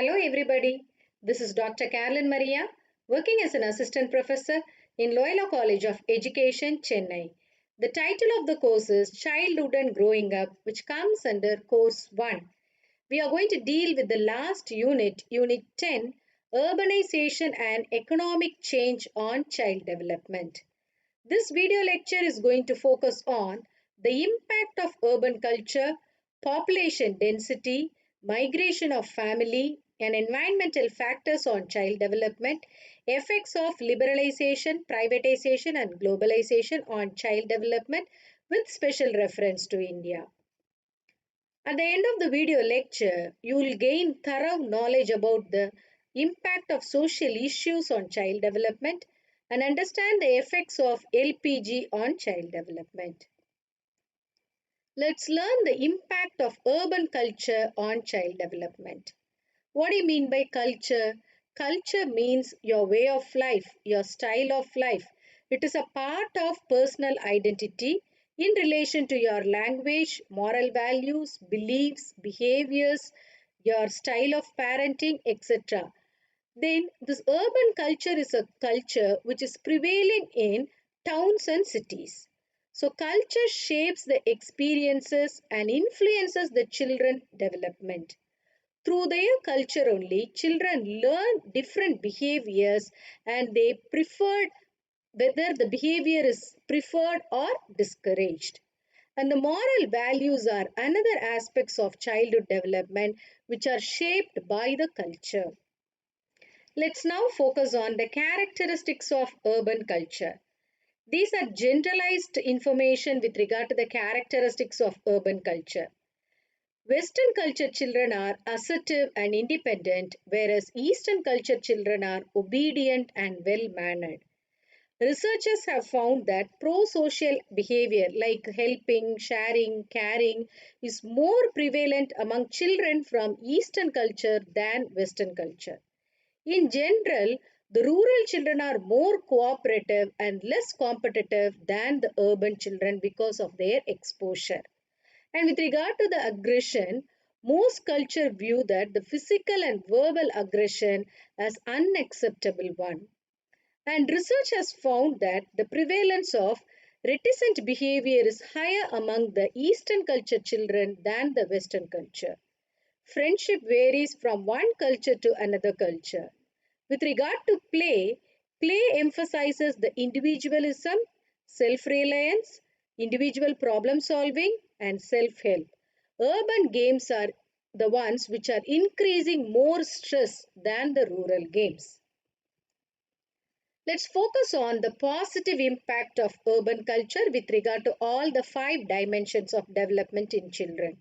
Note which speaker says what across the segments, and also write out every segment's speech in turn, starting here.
Speaker 1: Hello, everybody. This is Dr. Carolyn Maria, working as an assistant professor in Loyola College of Education, Chennai. The title of the course is Childhood and Growing Up, which comes under Course 1. We are going to deal with the last unit, Unit 10, Urbanization and Economic Change on Child Development. This video lecture is going to focus on the impact of urban culture, population density, migration of family, and environmental factors on child development, effects of liberalization, privatization, and globalization on child development with special reference to India. At the end of the video lecture, you will gain thorough knowledge about the impact of social issues on child development and understand the effects of LPG on child development. Let's learn the impact of urban culture on child development. What do you mean by culture? Culture means your way of life, your style of life. It is a part of personal identity in relation to your language, moral values, beliefs, behaviors, your style of parenting, etc. Then, this urban culture is a culture which is prevailing in towns and cities. So, culture shapes the experiences and influences the children development. Through their culture only, children learn different behaviors and they preferred whether the behavior is preferred or discouraged. And the moral values are another aspects of childhood development which are shaped by the culture. Let's now focus on the characteristics of urban culture. These are generalized information with regard to the characteristics of urban culture. Western culture children are assertive and independent, whereas Eastern culture children are obedient and well mannered. Researchers have found that pro social behavior like helping, sharing, caring is more prevalent among children from Eastern culture than Western culture. In general, the rural children are more cooperative and less competitive than the urban children because of their exposure. And with regard to the aggression, most culture view that the physical and verbal aggression as unacceptable one. And research has found that the prevalence of reticent behavior is higher among the Eastern culture children than the Western culture. Friendship varies from one culture to another culture. With regard to play, play emphasizes the individualism, self reliance, individual problem solving, and self help. Urban games are the ones which are increasing more stress than the rural games. Let's focus on the positive impact of urban culture with regard to all the five dimensions of development in children.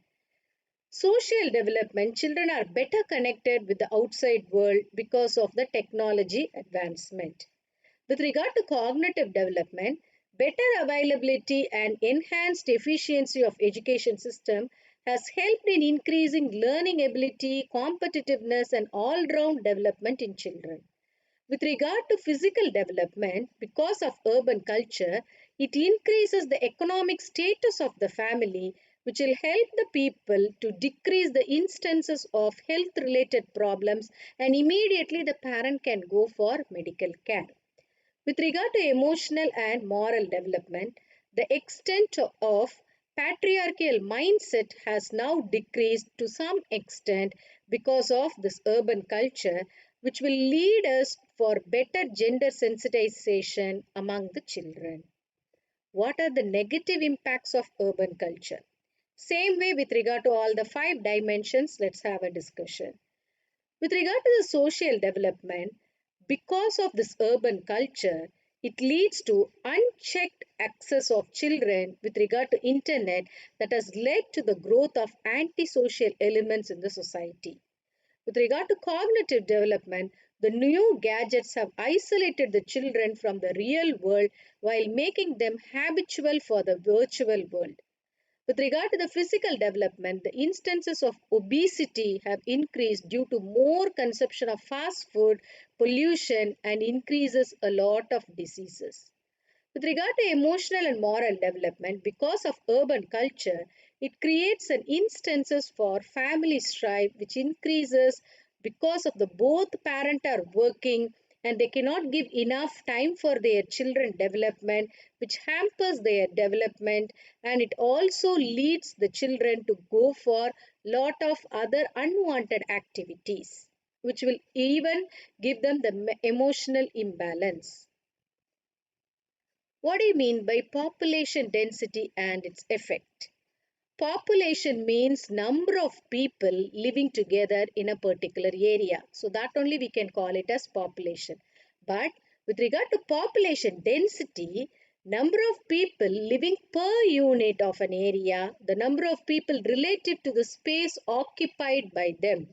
Speaker 1: Social development, children are better connected with the outside world because of the technology advancement. With regard to cognitive development, better availability and enhanced efficiency of education system has helped in increasing learning ability, competitiveness and all-round development in children. With regard to physical development, because of urban culture, it increases the economic status of the family, which will help the people to decrease the instances of health related problems and immediately the parent can go for medical care. With regard to emotional and moral development, the extent of patriarchal mindset has now decreased to some extent because of this urban culture, which will lead us for better gender sensitization among the children. What are the negative impacts of urban culture? Same way with regard to all the five dimensions, let's have a discussion. With regard to the social development, because of this urban culture, it leads to unchecked access of children with regard to internet that has led to the growth of antisocial elements in the society. With regard to cognitive development, the new gadgets have isolated the children from the real world while making them habitual for the virtual world. With regard to the physical development, the instances of obesity have increased due to more consumption of fast food, pollution, and increases a lot of diseases. With regard to emotional and moral development, because of urban culture, it creates an instances for family strife which increases because of the both parent are working and they cannot give enough time for their children development, which hampers their development, and it also leads the children to go for lot of other unwanted activities, which will even give them the emotional imbalance. What do you mean by population density and its effect? Population means number of people living together in a particular area. So that only we can call it as population. But with regard to population density, number of people living per unit of an area, the number of people relative to the space occupied by them,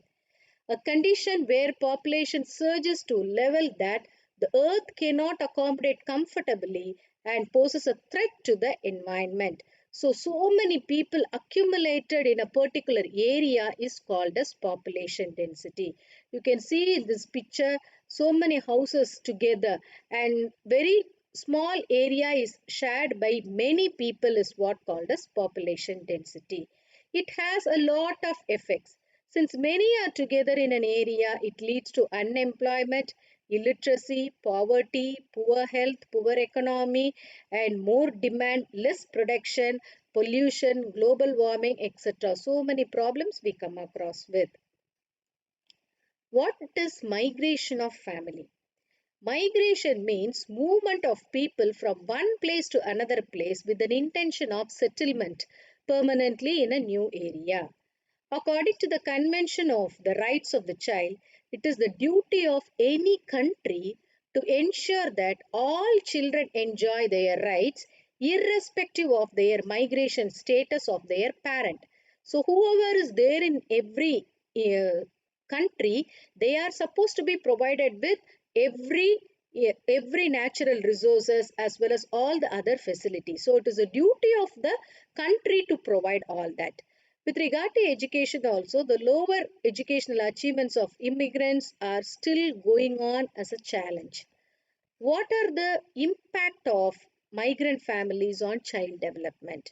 Speaker 1: a condition where population surges to a level that the earth cannot accommodate comfortably and poses a threat to the environment. So many people accumulated in a particular area is called as population density. You can see in this picture so many houses together and very small area is shared by many people is what called as population density. It has a lot of effects. Since many are together in an area, it leads to unemployment, illiteracy, poverty, poor health, poor economy, and more demand, less production, pollution, global warming, etc. So many problems we come across with. What is migration of family? Migration means movement of people from one place to another place with an intention of settlement permanently in a new area. According to the Convention of the Rights of the Child, it is the duty of any country to ensure that all children enjoy their rights irrespective of their migration status of their parent. So, whoever is there in every country, they are supposed to be provided with every every natural resources as well as all the other facilities. So it is a duty of the country to provide all that. With regard to education also, the lower educational achievements of immigrants are still going on as a challenge. What are the impact of migrant families on child development?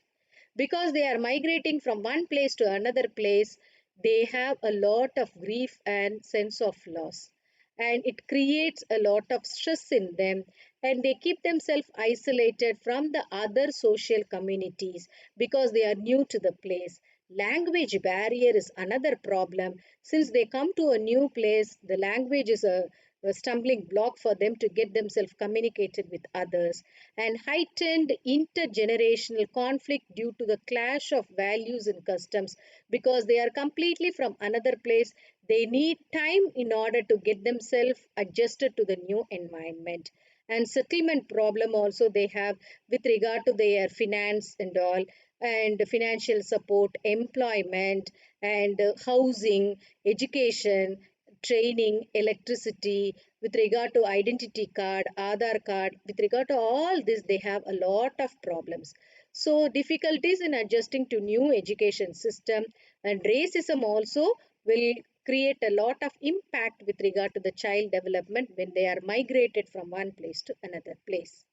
Speaker 1: Because they are migrating from one place to another place, they have a lot of grief and sense of loss, and it creates a lot of stress in them, and they keep themselves isolated from the other social communities because they are new to the place. Language barrier is another problem. Since they come to a new place, the language is a stumbling block for them to get themselves communicated with others, and heightened intergenerational conflict due to the clash of values and customs because they are completely from another place. They need time in order to get themselves adjusted to the new environment. And settlement problem also they have with regard to their finance and all, and financial support, employment, and housing, education, training, electricity, with regard to identity card, Aadhaar card, with regard to all this, they have a lot of problems. So difficulties in adjusting to new education system, and racism also will create a lot of impact with regard to the child development when they are migrated from one place to another place.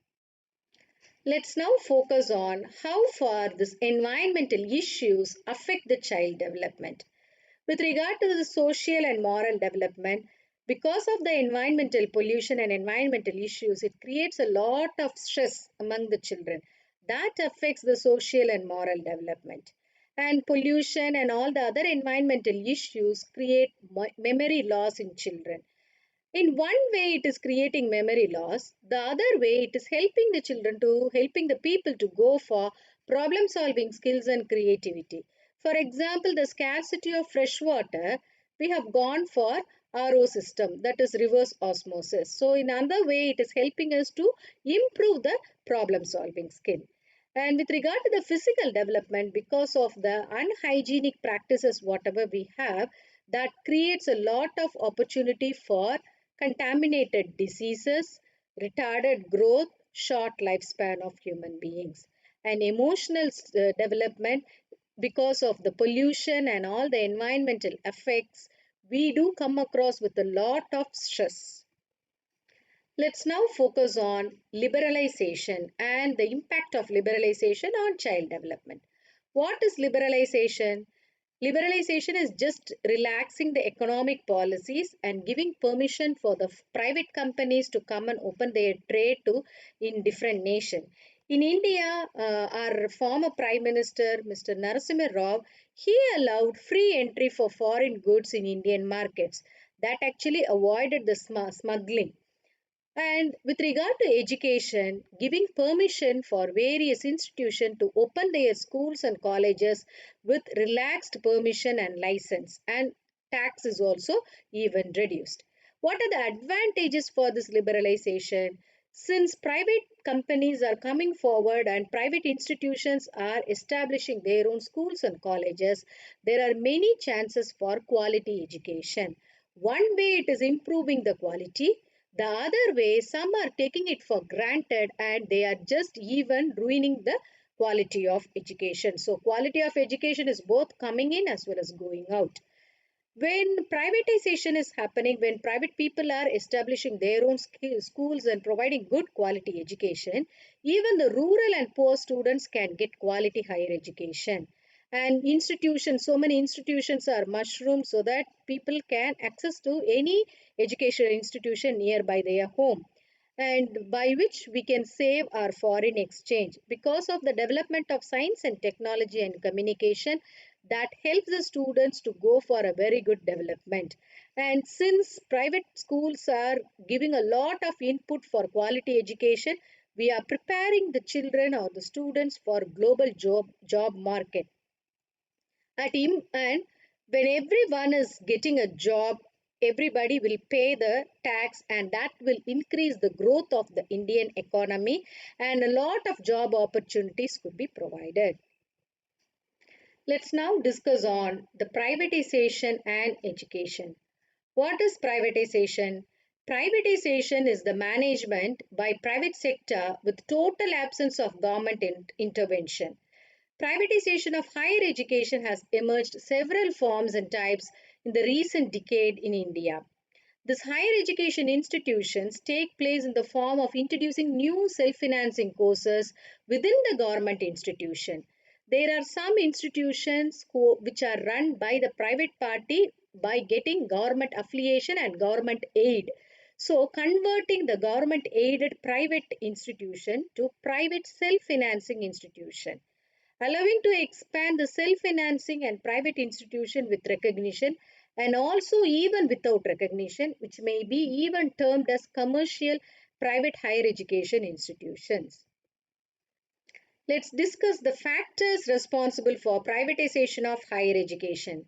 Speaker 1: Let's now focus on how far these environmental issues affect the child development. With regard to the social and moral development, because of the environmental pollution and environmental issues, it creates a lot of stress among the children. That affects the social and moral development. And pollution and all the other environmental issues create memory loss in children. In one way it is creating memory loss, the other way it is helping the people to go for problem solving skills and creativity. For example, the scarcity of fresh water, we have gone for RO system, that is reverse osmosis. So in another way it is helping us to improve the problem solving skill. And with regard to the physical development, because of the unhygienic practices whatever we have, that creates a lot of opportunity for contaminated diseases, retarded growth, short lifespan of human beings. And emotional development, because of the pollution and all the environmental effects, we do come across with a lot of stress. Let's now focus on liberalization and the impact of liberalization on child development. What is liberalization? Liberalization is just relaxing the economic policies and giving permission for the private companies to come and open their trade to in different nations. In India, our former Prime Minister, Mr. Narasimha Rao, he allowed free entry for foreign goods in Indian markets. That actually avoided the smuggling. And with regard to education, giving permission for various institutions to open their schools and colleges with relaxed permission and license, and tax is also even reduced. What are the advantages for this liberalization? Since private companies are coming forward and private institutions are establishing their own schools and colleges, there are many chances for quality education. One way it is improving the quality, the other way, some are taking it for granted and they are just even ruining the quality of education. So, quality of education is both coming in as well as going out. When privatization is happening, when private people are establishing their own schools and providing good quality education, even the rural and poor students can get quality higher education. And institutions, so many institutions are mushroomed so that people can access to any educational institution nearby their home, and by which we can save our foreign exchange because of the development of science and technology and communication that helps the students to go for a very good development. And since private schools are giving a lot of input for quality education, we are preparing the children or the students for global job market. And when everyone is getting a job, everybody will pay the tax, and that will increase the growth of the Indian economy, and a lot of job opportunities could be provided. Let's now discuss on the privatization and education. What is privatization? Privatization is the management by private sector with total absence of government intervention. Privatization of higher education has emerged several forms and types in the recent decade in India. These higher education institutions take place in the form of introducing new self-financing courses within the government institution. There are some institutions which are run by the private party by getting government affiliation and government aid. So, converting the government aided private institution to private self-financing institution, allowing to expand the self-financing and private institution with recognition, and also even without recognition, which may be even termed as commercial private higher education institutions. Let's discuss the factors responsible for privatization of higher education.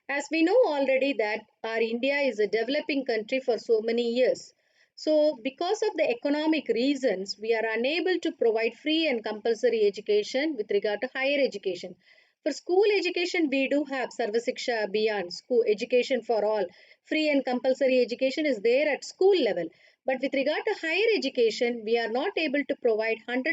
Speaker 1: As we know already that our India is a developing country for so many years. So because of the economic reasons, we are unable to provide free and compulsory education with regard to higher education. For school education, we do have Sarva Siksha Abhiyan, school education for all. Free and compulsory education is there at school level. But with regard to higher education, we are not able to provide 100%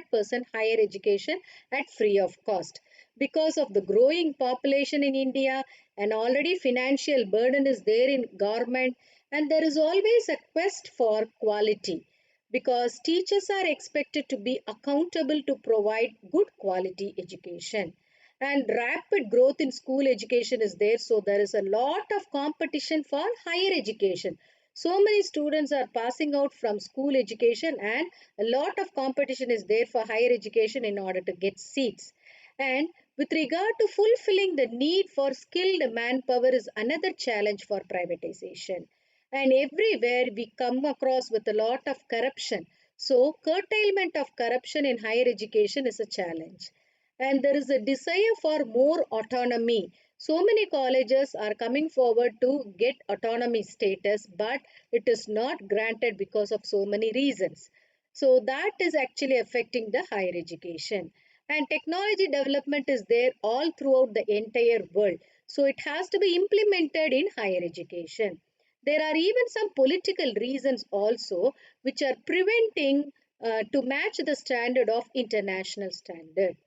Speaker 1: higher education at free of cost. Because of the growing population in India, and already financial burden is there in government, and there is always a quest for quality because teachers are expected to be accountable to provide good quality education, and rapid growth in school education is there, so there is a lot of competition for higher education. So many students are passing out from school education, and a lot of competition is there for higher education in order to get seats. And with regard to fulfilling the need for skilled manpower is another challenge for privatization, and everywhere we come across with a lot of corruption. So curtailment of corruption in higher education is a challenge, and there is a desire for more autonomy. So many colleges are coming forward to get autonomy status, but it is not granted because of so many reasons. So that is actually affecting the higher education. And technology development is there all throughout the entire world. So it has to be implemented in higher education. There are even some political reasons also which are preventing to match the standard of international standard.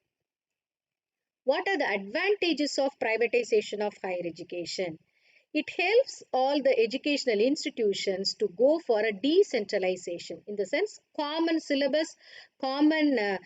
Speaker 1: What are the advantages of privatization of higher education? It helps all the educational institutions to go for a decentralization, in the sense common syllabus, common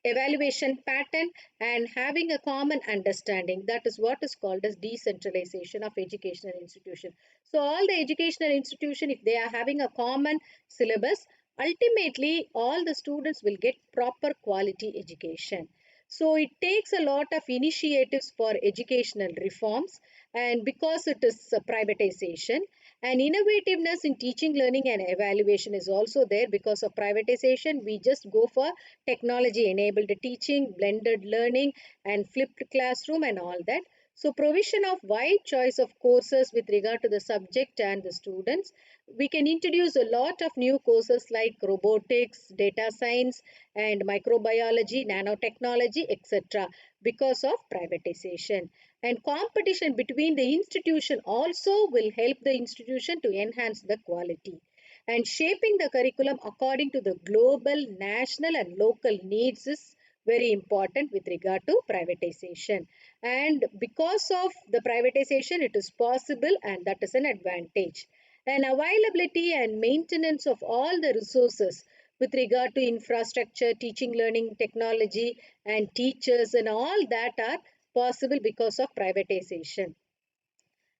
Speaker 1: evaluation pattern, and having a common understanding. That is what is called as decentralization of educational institution. So all the educational institution, if they are having a common syllabus, ultimately all the students will get proper quality education. So it takes a lot of initiatives for educational reforms, and because it is privatization, and innovativeness in teaching, learning, and evaluation is also there. Because of privatization, we just go for technology enabled teaching, blended learning, and flipped classroom, and all that. So, provision of wide choice of courses with regard to the subject and the students. We can introduce a lot of new courses like robotics, data science, and microbiology, nanotechnology, etc. because of privatization. And competition between the institution also will help the institution to enhance the quality. And shaping the curriculum according to the global, national, and local needs is very important with regard to privatization. And because of the privatization, it is possible, and that is an advantage. And availability and maintenance of all the resources with regard to infrastructure, teaching, learning, technology, and teachers, and all that are possible because of privatization.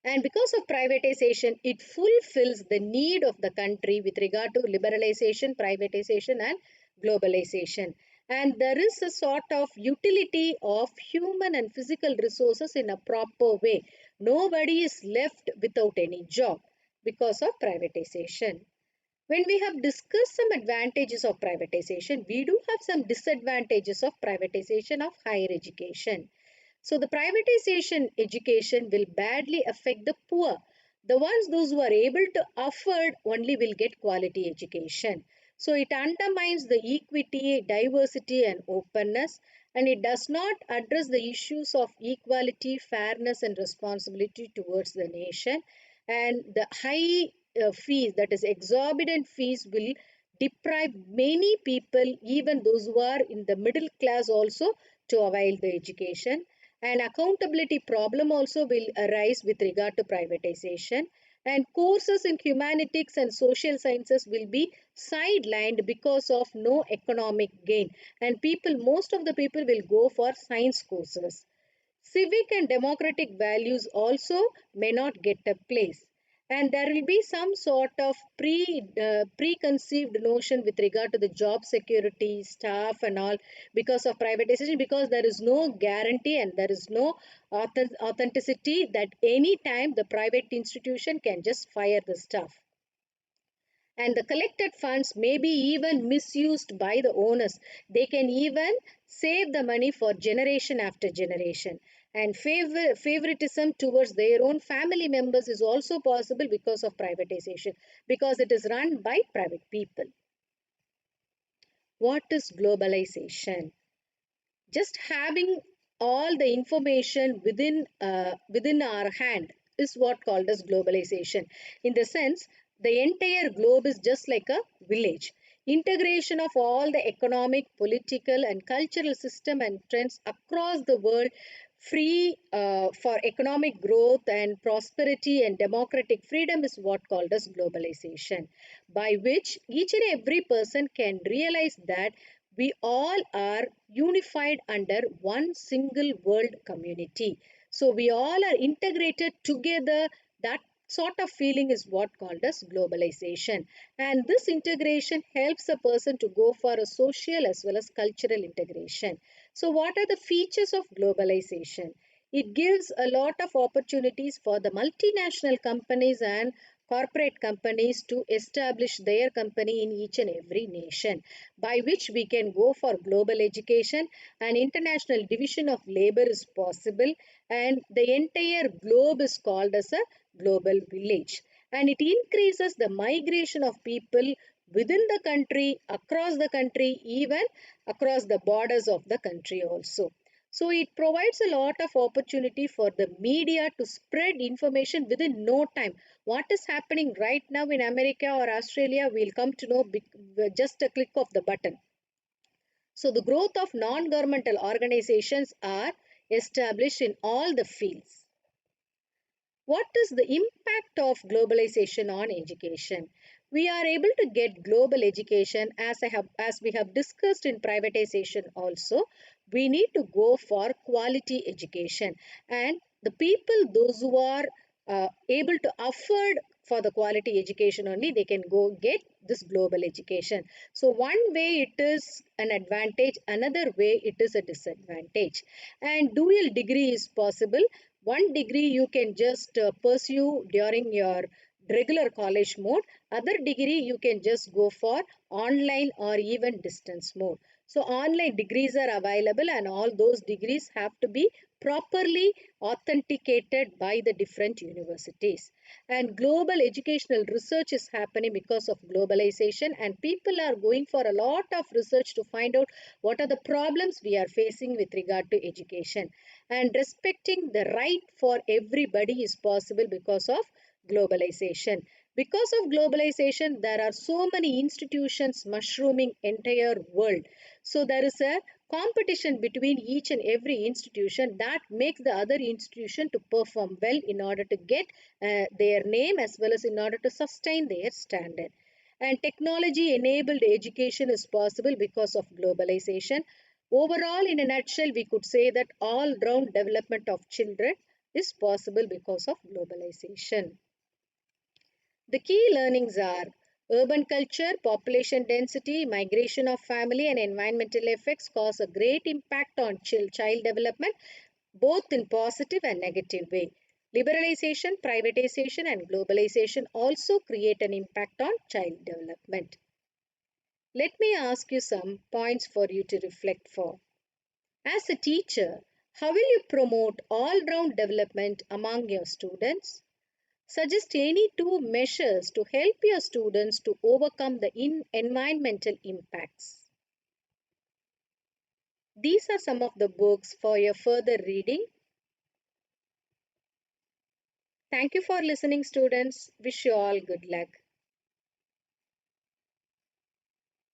Speaker 1: And because of privatization, it fulfills the need of the country with regard to liberalization, privatization, and globalization. And there is a sort of utility of human and physical resources in a proper way. Nobody is left without any job because of privatization. When we have discussed some advantages of privatization, we do have some disadvantages of privatization of higher education. So the privatization education will badly affect the poor. The ones those who are able to afford only will get quality education. So it undermines the equity, diversity, and openness, and it does not address the issues of equality, fairness, and responsibility towards the nation. And the high fees, that is exorbitant fees, will deprive many people, even those who are in the middle class also, to avail the education. An accountability problem also will arise with regard to privatization, and courses in humanities and social sciences will be sidelined because of no economic gain, and most of the people will go for science courses. Civic and democratic values also may not get a place. And there will be some sort of preconceived notion with regard to the job security, staff, and all because of privatization, because there is no guarantee and there is no authenticity that any time the private institution can just fire the staff, and the collected funds may be even misused by the owners. They can even save the money for generation after generation. And favoritism towards their own family members is also possible because of privatization, because it is run by private people. What is globalization? Just having all the information within our hand is what called as globalization. In the sense, the entire globe is just like a village. Integration of all the economic, political, and cultural system and trends across the world, free for economic growth and prosperity and democratic freedom, is what called as globalization, by which each and every person can realize that we all are unified under one single world community. So we all are integrated together. That sort of feeling is what called as globalization. And this integration helps a person to go for a social as well as cultural integration. So what are the features of globalization? It gives a lot of opportunities for the multinational companies and corporate companies to establish their company in each and every nation, by which we can go for global education, and international division of labor is possible, and the entire globe is called as a global village. And it increases the migration of people within the country, across the country, even across the borders of the country also. So it provides a lot of opportunity for the media to spread information within no time. What is happening right now in America or Australia, we'll come to know just a click of the button. So the growth of non-governmental organizations are established in all the fields. What is the impact of globalization on education? We are able to get global education as we have discussed in privatization also. We need to go for quality education, and the people those who are able to afford for the quality education only, they can go get this global education. So one way it is an advantage, another way it is a disadvantage. And dual degree is possible. One degree you can just pursue during your regular college mode, other degree you can just go for online or even distance mode. So online degrees are available, and all those degrees have to be properly authenticated by the different universities. And global educational research is happening because of globalization, and people are going for a lot of research to find out what are the problems we are facing with regard to education. And respecting the right for everybody is possible because of globalization. Because of globalization, there are so many institutions mushrooming entire world. So there is a competition between each and every institution that makes the other institution to perform well in order to get their name, as well as in order to sustain their standard. And technology enabled education is possible because of globalization. Overall, in a nutshell, we could say that all round development of children is possible because of globalization. The key learnings are urban culture, population density, migration of family, and environmental effects cause a great impact on child development, both in positive and negative way. Liberalization, privatization, and globalization also create an impact on child development. Let me ask you some points for you to reflect for. As a teacher, how will you promote all-round development among your students? Suggest any two measures to help your students to overcome the environmental impacts. These are some of the books for your further reading. Thank you for listening, students. Wish you all good luck.